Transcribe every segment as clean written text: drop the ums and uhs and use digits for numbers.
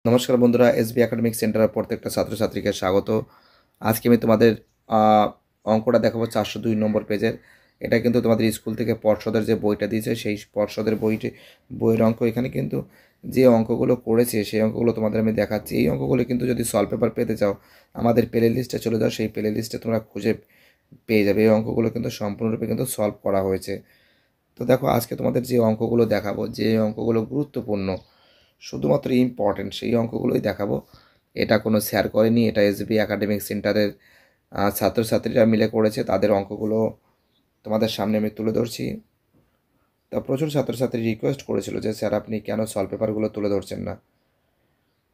নমস্কার বন্ধুরা, SB academic সেন্টারের প্রত্যেকটা ছাত্রছাত্রীকে স্বাগত। আজকে আমি তোমাদের অঙ্কটা দেখাবো 402 নম্বর পেজের। এটা কিন্তু তোমাদের স্কুল থেকে পর্ষদের যে বইটা দিয়েছে সেই পর্ষদের বইয়ের অঙ্ক। এখানে কিন্তু যে অঙ্কগুলো করেছে সেই অঙ্কগুলো তোমাদের আমি দেখাচ্ছি। এই অঙ্কগুলো কিন্তু যদি সলভ পেপার পেতে চাও আমাদের প্লে লিস্টে চলে যাও, সেই প্লে লিস্টে তোমরা খুঁজে পেয়ে যাবে। এই অঙ্কগুলো কিন্তু সম্পূর্ণরূপে কিন্তু সলভ করা হয়েছে। তো দেখো, আজকে তোমাদের যে অঙ্কগুলো দেখাবো, যে অঙ্কগুলো গুরুত্বপূর্ণ, শুধুমাত্র ইম্পর্টেন্ট, সেই অঙ্কগুলোই দেখাবো। এটা কোনো শেয়ার করেনি, এটা এসবি একাডেমিক সেন্টারের ছাত্রছাত্রীরা মিলে করেছে। তাদের অঙ্কগুলো তোমাদের সামনে আমি তুলে ধরছি। তা প্রচুর ছাত্রছাত্রী রিকোয়েস্ট করেছিল যে স্যার আপনি কেন সলভ পেপারগুলো তুলে ধরছেন না।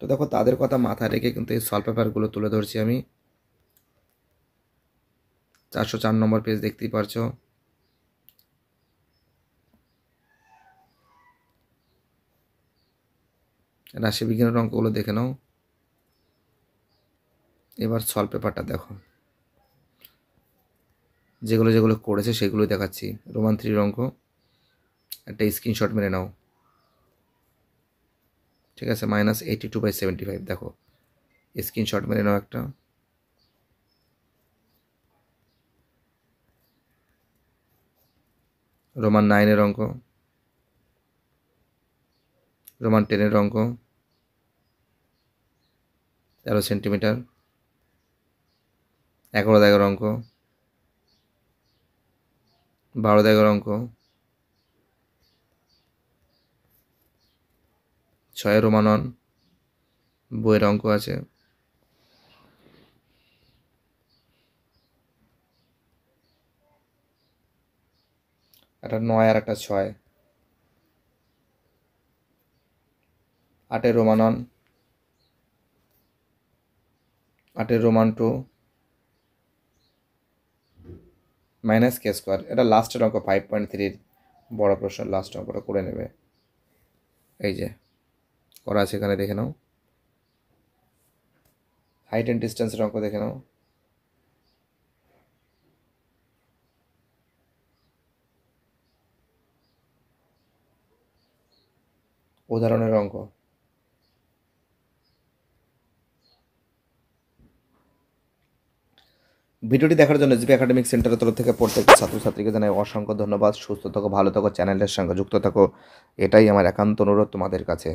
তো দেখো, তাদের কথা মাথায় রেখে কিন্তু এই সলভ পেপারগুলো তুলে ধরছি আমি। 404 নম্বর পেজ দেখতেই পারছো। রাশিবিজ্ঞানের অঙ্কগুলো দেখে নাও। এবার সলভ পেপারটা দেখো, যেগুলো যেগুলো করেছে সেগুলোই দেখাচ্ছি। রোমান 3 অঙ্ক, একটা স্ক্রিনশট মেরে নাও। ঠিক আছে, -82/75 দেখো, স্ক্রিনশট মেরে নাও একটা। রোমান 9-এর অঙ্ক, রোমান 10-এর অঙ্ক, 13 সেন্টিমিটার, 11 দাগের অঙ্ক, 12 দাগের অঙ্ক, 6 রোমান 1 বইয়ের অঙ্ক আছে। একটা 9 আর একটা 6। 8 রোমান 1, 8 রোমান 2, -k²। এটা লাস্টের অঙ্ক, 5.3-র বড় প্রশ্ন। লাস্ট অঙ্কটা করে নেবে, এই যে করা আছে এখানে, দেখে নাও। হাইট অ্যান্ড ডিস্টেন্সের অঙ্ক দেখে নাও। উদাহরণের অঙ্ক। ভিডিওটি দেখার জন্য এসবি একাডেমিক সেন্টারের তরফ থেকে প্রত্যেকটা ছাত্রছাত্রীকে জানাই অসংখ্য ধন্যবাদ। সুস্থ থাকো, ভালো থাকো, চ্যানেলের সঙ্গে যুক্ত থাকো, এটাই আমার একান্ত অনুরোধ তোমাদের কাছে।